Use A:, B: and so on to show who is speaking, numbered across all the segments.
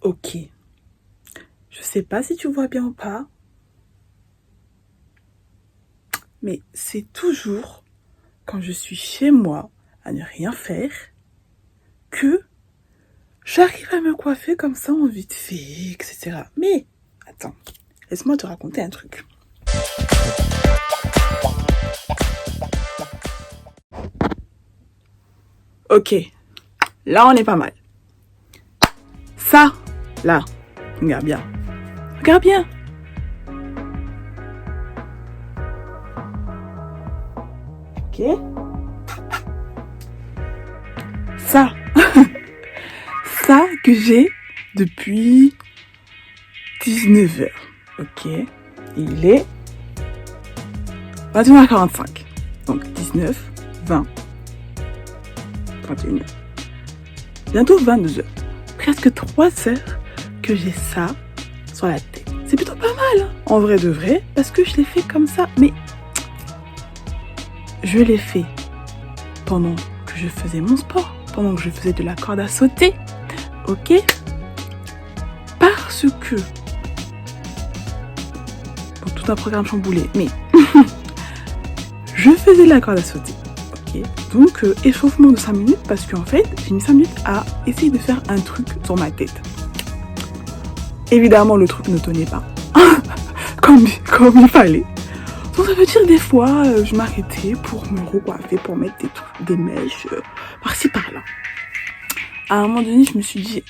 A: Ok. Je sais pas si tu vois bien ou pas, mais c'est toujours quand je suis chez moi à ne rien faire que j'arrive à me coiffer comme ça en vite fait, etc. Mais attends, laisse-moi te raconter un truc. Ok, là on est pas mal. Ça, là, regarde bien. Regarde bien. Ok. Ça, ça que j'ai depuis 19h. Ok. Et il est 21h45. Donc 19, 20, 31h. Bientôt 22h. Presque 3 heures que j'ai ça sur la tête. C'est plutôt pas mal, hein, en vrai de vrai, parce que je l'ai fait comme ça. Mais je l'ai fait pendant que je faisais mon sport, pendant que je faisais de la corde à sauter. Ok? Parce que... Bon, tout un programme chamboulé, mais... je faisais de la corde à sauter. Ok? Donc, échauffement de 5 minutes, parce qu'en fait, j'ai mis 5 minutes à essayer de faire un truc sur ma tête. Évidemment, le truc ne tenait pas. comme il fallait. Donc, ça veut dire des fois, je m'arrêtais pour me recoiffer, pour mettre des mèches par-ci, par-là. À un moment donné, je me suis dit...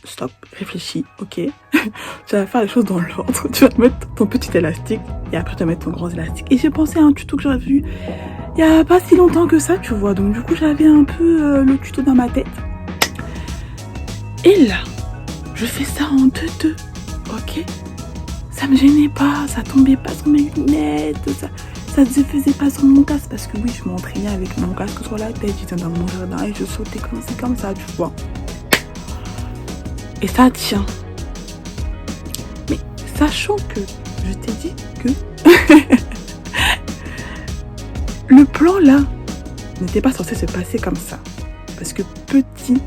A: stop, réfléchis, ok. Tu vas faire les choses dans l'ordre. Tu vas te mettre ton petit élastique et après tu vas mettre ton gros élastique. Et j'ai pensé à un tuto que j'avais vu il y a pas si longtemps que ça, tu vois. Donc du coup, j'avais un peu le tuto dans ma tête. Et là, je fais ça en 2-2, ok. Ça me gênait pas, ça tombait pas sur mes lunettes, ça se faisait pas sur mon casque. Parce que oui, je m'entraînais avec mon casque sur la tête, j'étais dans mon jardin et je sautais comme ça, tu vois. Et ça tient. Mais sachant que je t'ai dit que le plan là n'était pas censé se passer comme ça. Parce que petit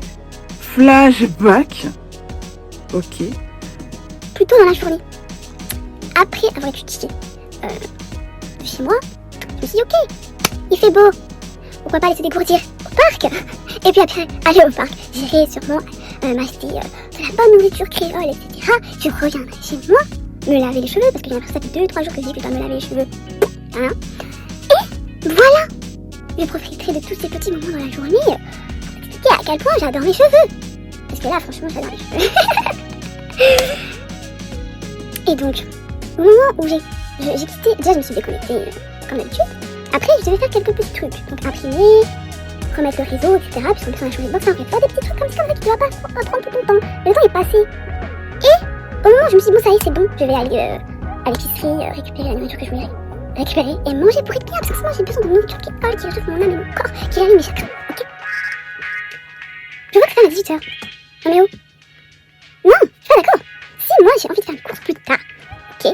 A: flashback, ok.
B: Plutôt dans la journée. Après avoir étudié de chez moi, je me suis dit ok, il fait beau. Pourquoi pas laisser dégourdir au parc. Et puis après, aller au parc, j'irai sûrement m'acheter de la bonne nourriture créole, etc. Je reviendrai chez moi, me laver les cheveux, parce que j'ai l'impression que ça fait 2-3 jours que je dis que je dois me laver les cheveux. Hein. Et voilà, je profiterai de tous ces petits moments dans la journée pour expliquer à quel point j'adore mes cheveux. Parce que là, franchement, j'adore les cheveux. Et donc, au moment où j'ai quitté, déjà je me suis déconnectée comme d'habitude. Après, je devais faire quelques petits trucs. Donc imprimer, remettre le réseau, etc. Puisqu'on peut changer de box, en fait, faire des petits trucs comme ça qui ne doivent pas prendre tout ton temps. Le temps est passé. Et au moment où je me suis dit, bon, ça y est, c'est bon, je vais aller à l'épicerie récupérer la nourriture que je voulais récupérer et manger pour être bien. Parce que moi, j'ai besoin de nourriture qui colle, qui réchauffe mon âme et mon corps, qui rallume mes chakras. Ok. Je vois que ça à 18h. Non, mais oh. Non, je suis pas d'accord. Si moi, j'ai envie de faire une course plus tard, ok.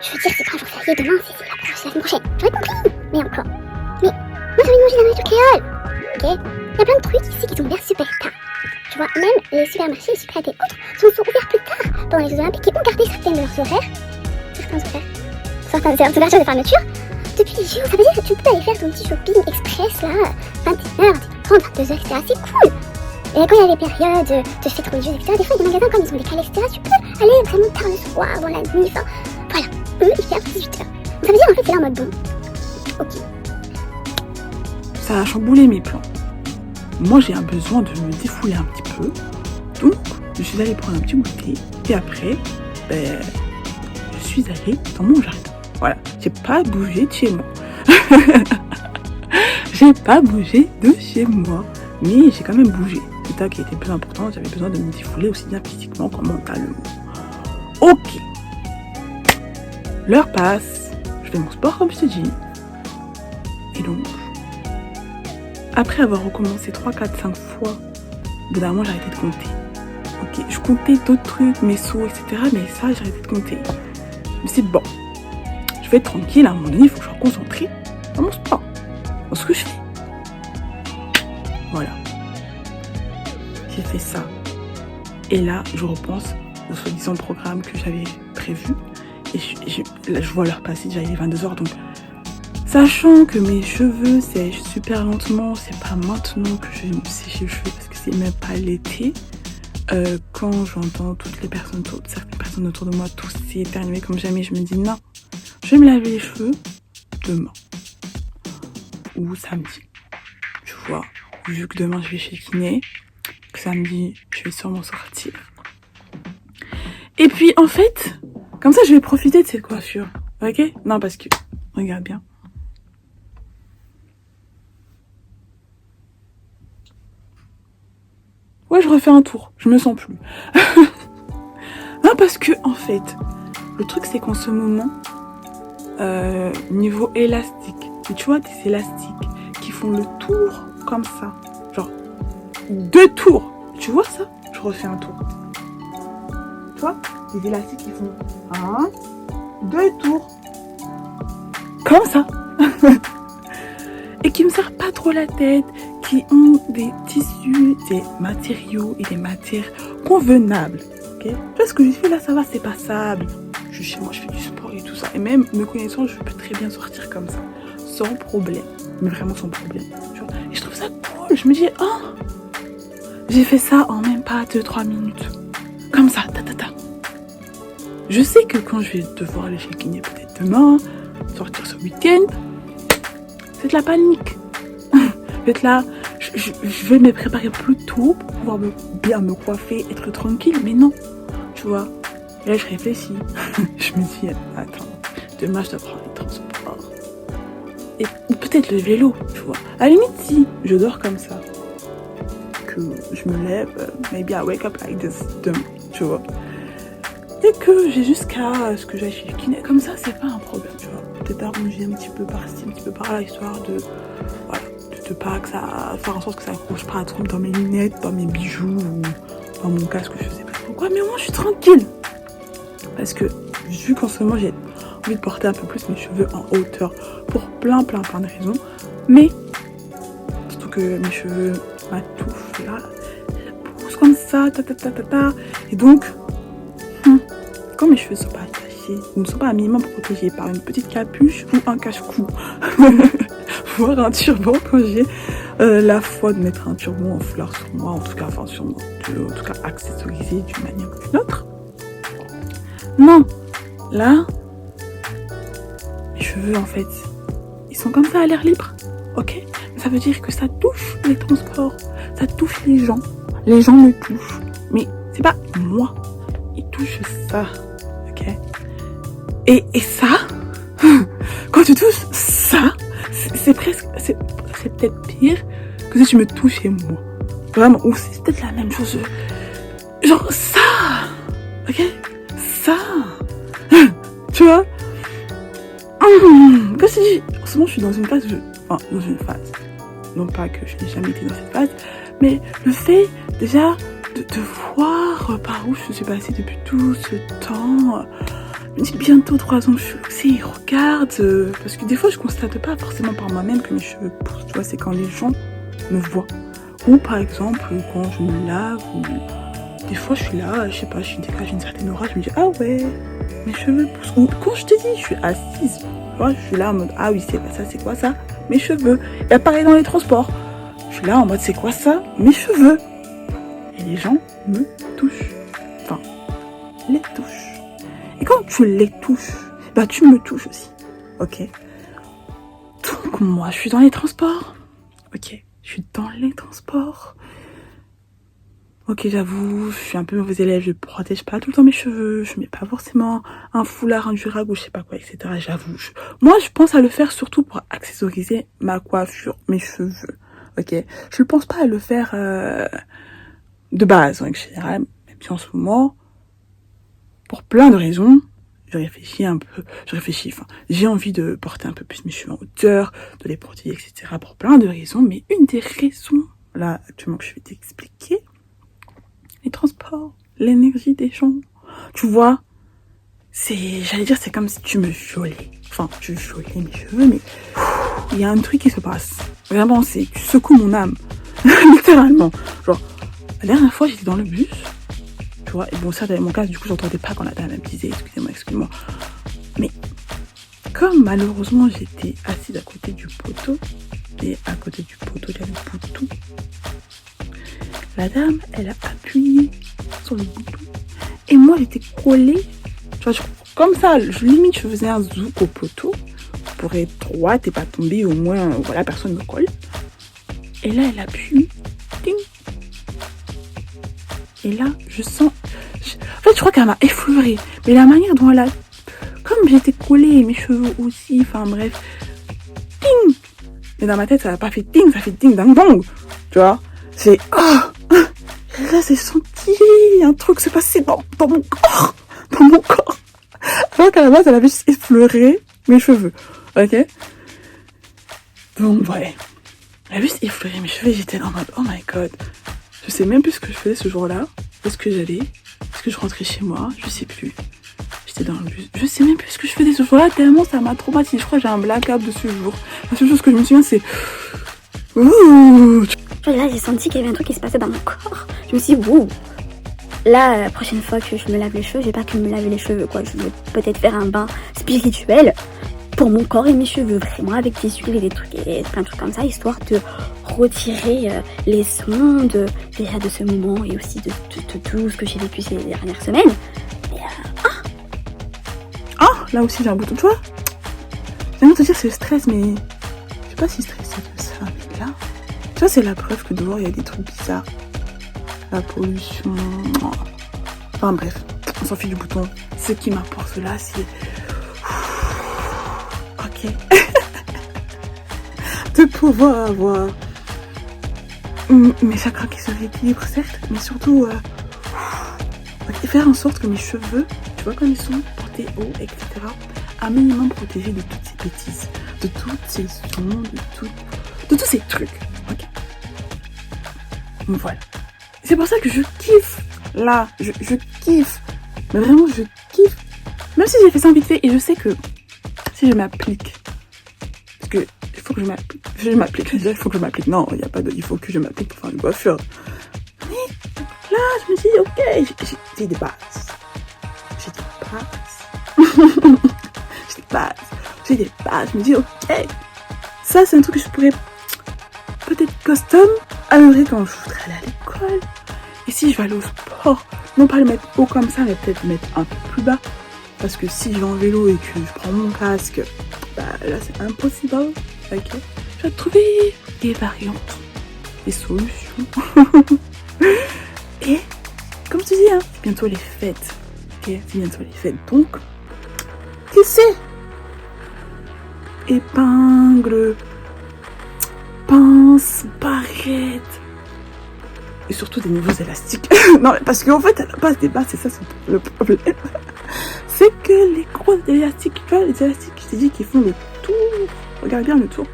B: Je veux dire, c'est pas un jour férié demain, c'est la semaine prochaine. J'aurais compris. Mais encore. Mais moi, j'ai envie de manger de la nourriture créole. Ok. Il y a plein de trucs ici qui sont ouverts super tard. Tu vois, même les supermarchés, les supérmarchés et autres sont ouverts plus tard pendant les Jeux Olympiques et ont gardé certaines de leurs horaires. Certaines heures d'ouverture de fermeture. Depuis les JO, ça veut dire que tu peux aller faire ton petit shopping express là, 21h, 30, 22h, etc. C'est cool. Et quand il y a des périodes de fêtes religieuses, etc., des fois, il y a des magasins comme ils sont décalés, etc., tu peux aller vraiment tard le soir, dans la nuit, enfin, voilà. Eux, ils ferment à 18h. Donc ça veut dire, en fait, c'est là en mode bon. Ok.
A: Ça a chamboulé mes plans. Moi, j'ai un besoin de me défouler un petit peu. Donc, je suis allée prendre un petit goûter. Et après, je suis allée dans mon jardin. Voilà. J'ai pas bougé de chez moi. J'ai pas bougé de chez moi. Mais j'ai quand même bougé. C'est ça qui était plus important. J'avais besoin de me défouler aussi bien physiquement que mentalement. Ok. L'heure passe. Je fais mon sport comme je te dis. Et donc, après avoir recommencé 3, 4, 5 fois, au bout d'un moment, j'ai arrêté de compter. Ok, je comptais d'autres trucs, mes sauts, etc. Mais ça, j'ai arrêté de compter. Je me suis dit, bon, je vais être tranquille. À un moment donné, il faut que je sois concentrée dans mon sport, dans ce que je fais. Voilà. j'ai fait ça. Et là, je repense au soi-disant programme que j'avais prévu. Et là, je vois l'heure passer, déjà il est 22h, donc... Sachant que mes cheveux sèchent super lentement, c'est pas maintenant que je vais me sécher les cheveux parce que c'est même pas l'été. Quand j'entends certaines personnes autour de moi tousser, éternuer comme jamais, je me dis non, je vais me laver les cheveux demain ou samedi. Tu vois, vu que demain je vais chez le kiné, que samedi je vais sûrement sortir. Et puis en fait, comme ça je vais profiter de cette coiffure, ok? Non, parce que, regarde bien. Ouais, je refais un tour, je me sens plus. Non, parce que, en fait, le truc, c'est qu'en ce moment, niveau élastique, tu vois, des élastiques qui font le tour comme ça. Genre, 2 tours. Tu vois ça? Je refais un tour. Tu vois? Des élastiques qui font 1, 2 tours. Comme ça. Et qui me servent pas trop la tête, qui ont des tissus, des matériaux et des matières convenables. Okay, tu vois ce que je fais là, ça va, c'est passable. Je suis chez moi, je fais du sport et tout ça. Et même me connaissant, je peux très bien sortir comme ça, sans problème. Mais vraiment sans problème. Tu vois, et je trouve ça cool. Je me dis, oh, j'ai fait ça en même pas 2-3 minutes. Comme ça, ta. Je sais que quand je vais devoir aller chez le kiné, peut-être demain, sortir ce week-end, c'est de la panique. Je vais être là, je vais me préparer plus tôt pour pouvoir bien me coiffer, être tranquille, mais non, tu vois. Là, je réfléchis. Je me dis, attends, demain, je dois prendre le transport. Et peut-être le vélo, tu vois. À la limite, si je dors comme ça, que je me lève, maybe I wake up like this demain, tu vois. Et que j'ai jusqu'à ce que j'aille chez le kiné, comme ça, c'est pas un problème, tu vois. Peut-être arranger un petit peu par-ci, un petit peu par-là, histoire de... Voilà. De pas que ça... Faire en sorte que ça accroche pas trop dans mes lunettes, dans mes bijoux, ou dans mon casque, je sais pas pourquoi. Mais au moins, je suis tranquille. Parce que, vu qu'en ce moment, j'ai envie de porter un peu plus mes cheveux en hauteur, pour plein de raisons. Mais, surtout que mes cheveux, ma touffe, là, elle pousse comme ça, Et donc, quand mes cheveux sont pas attachés, ou ne sont pas un minimum protégés par une petite capuche ou un cache-cou, voire un turban quand j'ai la foi de mettre un turban en fleurs sur moi, en tout cas, enfin sur moi, en tout cas accessorisé d'une manière ou d'une autre. Non, là, mes cheveux en fait, ils sont comme ça à l'air libre, ok? Ça veut dire que ça touche les transports, ça touche les gens me touchent, mais c'est pas moi, ils touchent ça, ok? Et ça, quand tu touches ça, c'est peut-être pire que si tu me touchais moi. Vraiment, ou c'est peut-être la même chose. Genre ça, ok? Ça, tu vois? Comme je dis, en ce moment je suis dans une phase, non pas que je n'ai jamais été dans cette phase, mais le fait déjà de voir par où je suis passée depuis tout ce temps. Je me dis bientôt 3 ans que je suis lancée, regarde, parce que des fois je constate pas forcément par moi-même que mes cheveux poussent, tu vois, c'est quand les gens me voient. Ou par exemple quand je me lave, ou des fois je suis là, je sais pas, je dégage une certaine aura, je me dis ah ouais, mes cheveux poussent. Ou quand je te dis, je suis assise, tu vois, je suis là en mode ah oui c'est quoi ça, mes cheveux. Et pareil dans les transports, je suis là en mode c'est quoi ça, mes cheveux. Et les gens me touchent, enfin les touchent. Et quand tu les touches, bah tu me touches aussi, ok? Donc moi, je suis dans les transports, ok? Je suis dans les transports. Ok, j'avoue, je suis un peu mauvais élève, je protège pas tout le temps mes cheveux, je mets pas forcément un foulard, un durag ou je sais pas quoi, etc. J'avoue. Moi, je pense à le faire surtout pour accessoriser ma coiffure, mes cheveux, ok? Je ne pense pas à le faire de base, en général, même si en ce moment... Pour plein de raisons, j'ai envie de porter un peu plus mes cheveux en hauteur, de les protéger, etc. Pour plein de raisons, mais une des raisons, là, actuellement, que je vais t'expliquer, les transports, l'énergie des gens, tu vois, c'est comme si tu me violais. Enfin, tu violais mes cheveux, mais il y a un truc qui se passe. Vraiment, tu secoues mon âme. Littéralement. Genre, La dernière fois, j'étais dans le bus, tu vois, et bon, ça, dans mon cas, du coup, j'entendais pas quand la dame me disait excusez-moi. Mais comme malheureusement, j'étais assise à côté du poteau, et à côté du poteau, il y avait le bouton, la dame, elle a appuyé sur le bouton, et moi, j'étais collée, tu vois, comme ça, limite, je faisais un zouk au poteau, pour être droite et pas tomber, au moins, voilà, personne me colle. Et là, elle appuie, ding. Et là, je sens... En fait, je crois qu'elle m'a effleurée. Mais la manière dont elle a... Comme j'étais collée, mes cheveux aussi, enfin bref. Ding. Mais dans ma tête, ça n'a pas fait ding, ça fait ding, dang, dong. Tu vois. C'est... Oh. Et là, j'ai senti un truc se passer dans mon corps. Dans mon corps. Alors qu'à la base, elle avait juste effleuré mes cheveux. Ok. Donc, ouais. Elle avait juste effleuré mes cheveux et j'étais en mode, oh my god. Je sais même plus ce que je faisais ce jour-là. Où est-ce que j'allais? Est-ce que je rentrais chez moi? Je sais plus. J'étais dans le bus. Je sais même plus ce que je faisais ce jour-là, tellement ça m'a traumatisé. Je crois que j'ai un blackout de ce jour. La seule chose que je me souviens, c'est... Ouh.
B: Là, j'ai senti qu'il y avait un truc qui se passait dans mon corps. Je me suis dit, ouh. Là, la prochaine fois que je me lave les cheveux, j'ai pas que me laver les cheveux, quoi. Je vais peut-être faire un bain spirituel pour mon corps et mes cheveux, vraiment, avec des huiles et des trucs, et plein de trucs comme ça, histoire de retirer les sons déjà de ce moment et aussi de tout ce que j'ai vécu ces dernières semaines.
A: Là aussi j'ai un bouton, tu vois. J'aime te dire c'est le stress, mais je sais pas si stressé de ça, mais là, tu vois, c'est la preuve que dehors il y a des trucs bizarres. La pollution. Enfin bref, on s'en fiche du bouton. Ce qui m'apporte là, c'est... Ok. De pouvoir avoir mes chakras qui se rééquilibrent, certes, mais surtout faire en sorte que mes cheveux, tu vois, quand ils sont portés haut, etc., un minimum protégés de toutes ces bêtises, de toutes ces sons, de tous ces trucs. Ok. Donc voilà. C'est pour ça que je kiffe. Là, je kiffe. Mais vraiment, je kiffe. Même si j'ai fait ça vite fait, et je sais que si je m'applique, parce que il faut que je m'applique. Il faut que je m'applique. Non, il n'y a pas de... Il faut que je m'applique pour faire une coiffure. Mais là, je me dis, ok, j'ai des bases. J'ai des bases. Je me dis, ok, ça c'est un truc que je pourrais peut-être custom améliorer quand je voudrais aller à l'école. Et si je vais aller au sport, non pas le mettre haut comme ça, mais peut-être le mettre un peu plus bas. Parce que si je vais en vélo et que je prends mon casque, bah là c'est impossible. Ok, je vais trouver des variantes, des solutions. Et comme tu dis, hein, c'est bientôt les fêtes. Ok, c'est bientôt les fêtes. Donc, qui sait? Épingle, pince, barrette. Et surtout des nouveaux élastiques. Non, parce qu'en fait, à la base des bases, c'est ça le problème. C'est que les gros élastiques, tu vois, les élastiques, je t'ai dit, qui font le tour. Regarde bien le tour.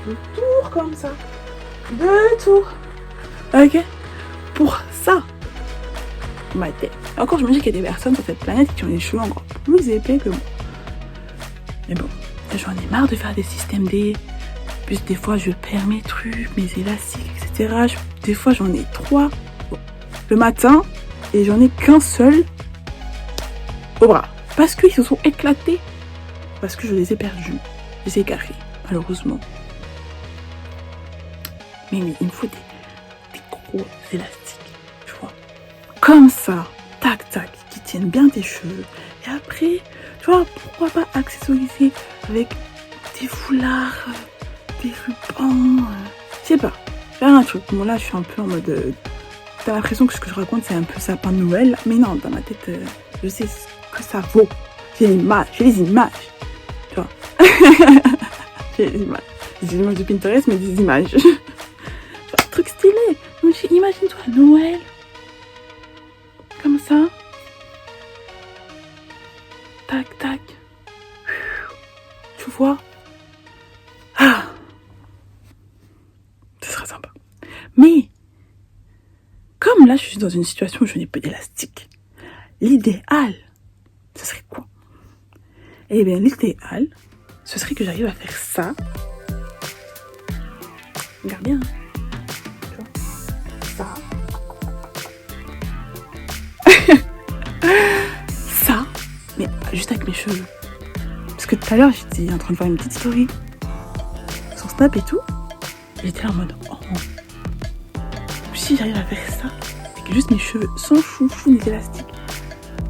A: Le tour comme ça. 2 tours. Ok. Pour ça. Ma tête. Encore, je me dis qu'il y a des personnes sur cette planète qui ont les cheveux encore plus épais que moi. Mais bon, j'en ai marre de faire des systèmes D. Puis des fois, je perds mes trucs, mes élastiques, etc. Des fois, j'en ai 3 le matin et j'en ai qu'un seul au bras. Parce qu'ils se sont éclatés. Parce que je les ai perdus. Je les ai égarés, malheureusement. Mais il me faut des gros élastiques, tu vois. Comme ça, tac, tac, qui tiennent bien tes cheveux. Et après, tu vois, pourquoi pas accessoriser avec des foulards, des rubans, je sais pas, faire un truc. Bon là, je suis un peu en mode... t'as l'impression que ce que je raconte, c'est un peu sapin de Noël. Mais non, dans ma tête, je sais ce que ça vaut. J'ai les images, tu vois. J'ai les images. Des images de Pinterest, mais des images. Un truc stylé. Donc, imagine-toi Noël. Comme ça. Tac, tac. Tu vois. Ah. Ce sera sympa. Mais, comme là, je suis dans une situation où je n'ai pas d'élastique, l'idéal, ce serait quoi? Eh bien, l'idéal, ce serait que j'arrive à faire ça. Regarde bien. Tu vois, ça. cheveux. Parce que tout à l'heure, j'étais en train de faire une petite story sur Snap et tout. J'étais là en mode, oh, si j'arrive à faire ça, avec juste mes cheveux sans chouchou ni élastique,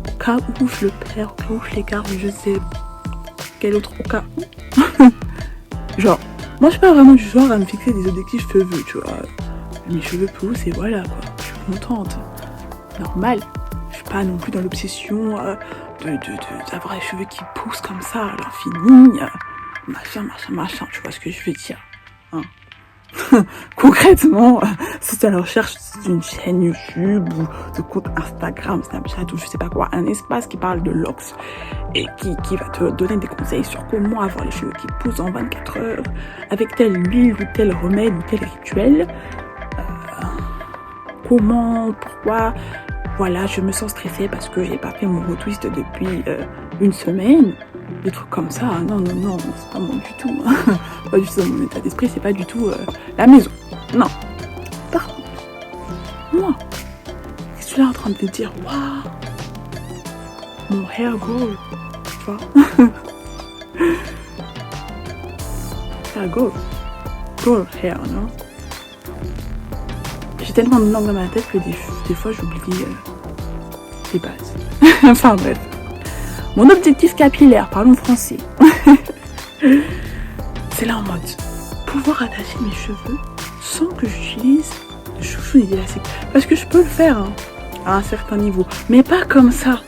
A: au cas où je le perds, au cas où je l'écarte, je sais quel autre au cas où. Genre, moi je suis pas vraiment du genre à me fixer des objectifs cheveux, tu vois. Mes cheveux poussent et voilà quoi, je suis contente. Normal, je suis pas non plus dans l'obsession d'avoir les cheveux qui poussent comme ça à l'infini, machin, tu vois ce que je veux dire, hein. Concrètement, si tu es à la recherche d'une chaîne YouTube ou de compte Instagram, Snapchat ou je sais pas quoi, un espace qui parle de locks et qui va te donner des conseils sur comment avoir les cheveux qui poussent en 24 heures avec telle huile ou tel remède ou tel rituel, comment, pourquoi, voilà, je me sens stressée parce que j'ai pas fait mon retwist depuis une semaine. Des trucs comme ça, non, c'est pas moi du tout. Pas du tout dans mon état d'esprit, c'est pas du tout la maison. Non. Par contre, moi, je suis là en train de te dire, waouh, mon hair goal, tu vois. Hair goal. Goal hair, non? J'ai tellement de langue dans ma tête que des fois j'oublie les bases. Enfin bref. Mon objectif capillaire, parlons français. C'est là en mode pouvoir attacher mes cheveux sans que j'utilise de chouchou ni d'élastique. Parce que je peux le faire hein, à un certain niveau, mais pas comme ça.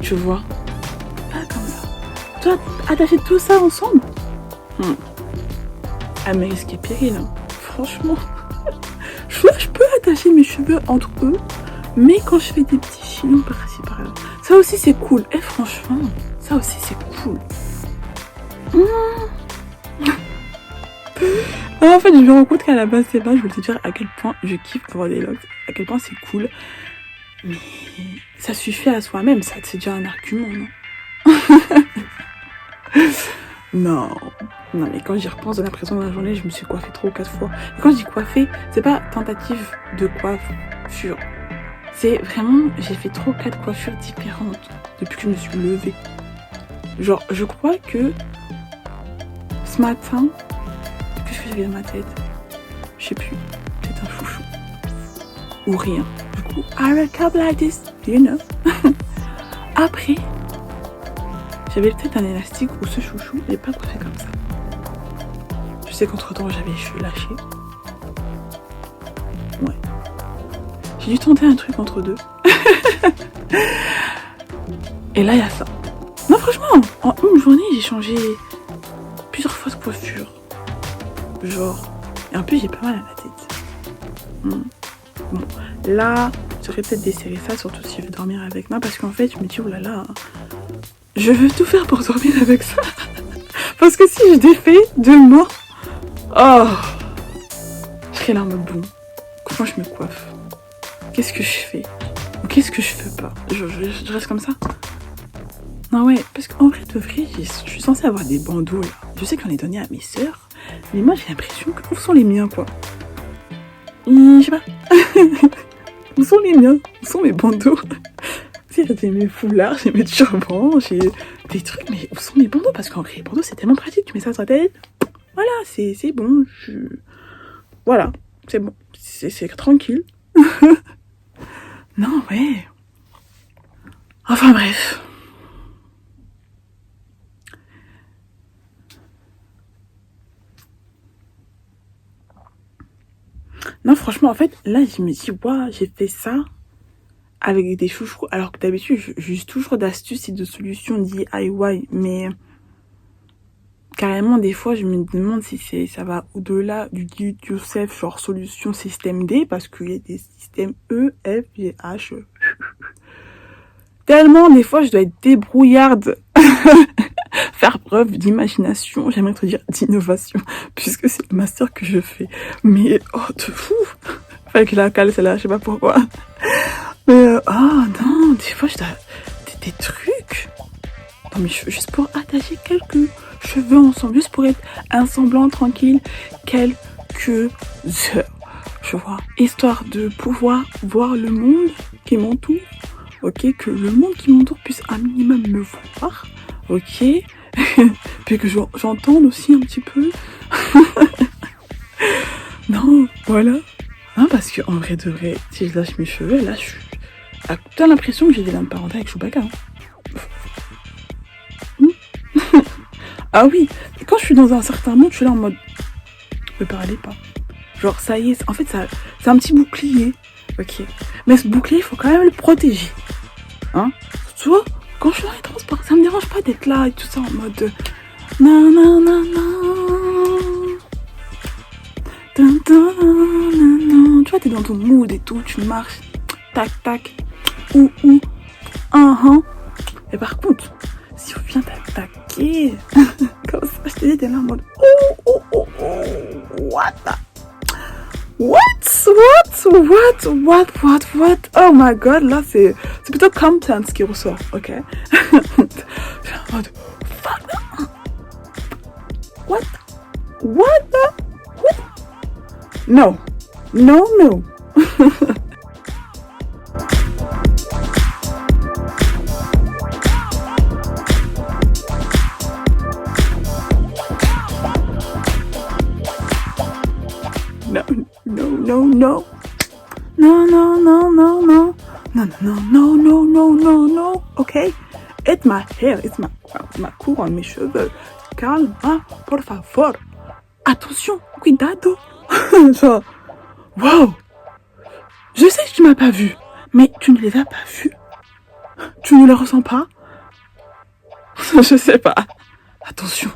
A: Tu vois? Pas comme ça. Tu dois attacher tout ça ensemble. À mes risques et périls, hein. Franchement. Je peux attacher mes cheveux entre eux, mais quand je fais des petits filons par-ci par-là, ça aussi c'est cool. Et franchement, ça aussi c'est cool. En fait, je me rends compte qu'à la base, c'est pas, je voulais te dire à quel point je kiffe avoir des locks, à quel point c'est cool. Mais ça suffit à soi-même, ça, c'est déjà un argument, non? Non, mais quand j'y repense, j'ai l'impression dans la journée, je me suis coiffée 3 ou 4 fois. Et quand je dis coiffée, c'est pas tentative de coiffure. C'est vraiment, j'ai fait 3 ou 4 coiffures différentes depuis que je me suis levée. Genre, je crois que ce matin, qu'est-ce que j'avais dans ma tête? Je sais plus, peut-être un chouchou. Ou rien. Du coup, I wake up like this, you know. Après, j'avais peut-être un élastique ou ce chouchou n'est pas coiffé comme ça. Je sais qu'entre temps j'avais les cheveux lâchés. Ouais. J'ai dû tenter un truc entre deux. Et là il y a ça. Non franchement, en une journée j'ai changé plusieurs fois de coiffure. Genre. Et en plus j'ai pas mal à la tête. Bon. Là, j'aurais peut-être desserré ça, surtout si je veux dormir avec moi. Parce qu'en fait je me dis, oh là là, je veux tout faire pour dormir avec ça. Parce que si je défais demain, oh, je serais là en mode bon. Comment je me coiffe? Qu'est-ce que je fais? Ou qu'est-ce que je fais pas? Je reste comme ça? Non ouais, parce qu'en vrai de vrai, je suis censée avoir des bandeaux là. Je sais que j'en ai donné à mes sœurs, mais moi j'ai l'impression que où sont les miens quoi? Je sais pas. Où sont les miens? Où sont mes bandeaux? J'ai mes foulards, j'ai mes turbans, j'ai des trucs, mais où sont mes bandeaux? Parce qu'en vrai, les bandeaux c'est tellement pratique, tu mets ça sur la tête, voilà, c'est bon, voilà, c'est bon, c'est tranquille. Non, ouais. Enfin bref. Non, franchement, en fait, là, je me dis, waouh, j'ai fait ça avec des chouchous, alors que d'habitude, j'use toujours d'astuces et de solutions DIY, mais carrément, des fois, je me demande si ça va au-delà du do-it-yourself, genre solution système D, parce qu'il y a des systèmes E, F, G, H. Tellement, des fois, je dois être débrouillarde. Faire preuve d'imagination, j'aimerais te dire d'innovation, puisque c'est le master que je fais. Mais, oh, de fou. Fallait que je la cale, celle-là, je sais pas pourquoi. Mais, oh non, des fois, je dois... Des trucs. Non, mais juste pour attacher quelques cheveux ensemble, juste pour être un semblant tranquille, quelques heures. Je vois, histoire de pouvoir voir le monde qui m'entoure. Ok, que le monde qui m'entoure puisse un minimum me voir. ok. Puis que j'entende aussi un petit peu. Non, voilà. Hein, parce que en vrai de vrai, si je lâche mes cheveux, là, t'as l'impression que j'ai des liens de parenté avec Chewbacca. Hein. Ah oui, quand je suis dans un certain monde, je suis là en mode, me parlez pas. Genre, ça y est, en fait, c'est un petit bouclier. Ok. Mais ce bouclier, il faut quand même le protéger. Hein? Tu vois, quand je suis dans les transports, ça me dérange pas d'être là et tout ça en mode. Non, non, non, non. Tu vois, t'es dans ton mood et tout, tu marches. Tac, tac. Ou. Et par contre, si on vient t'attaquer, comme ça, je te dis, t'es là en mode. Oh. What the. What? Oh my god, là c'est plutôt content qui ressort, ok? En mode, fuck. What? No. No. Okay? It's my hair, it's ma couronne, mes cheveux. Calma, por favor. Attention, cuidado. Genre, wow. Je sais que tu m'as pas vu, mais tu ne les as pas vus. Tu ne les ressens pas? Je sais pas. Attention.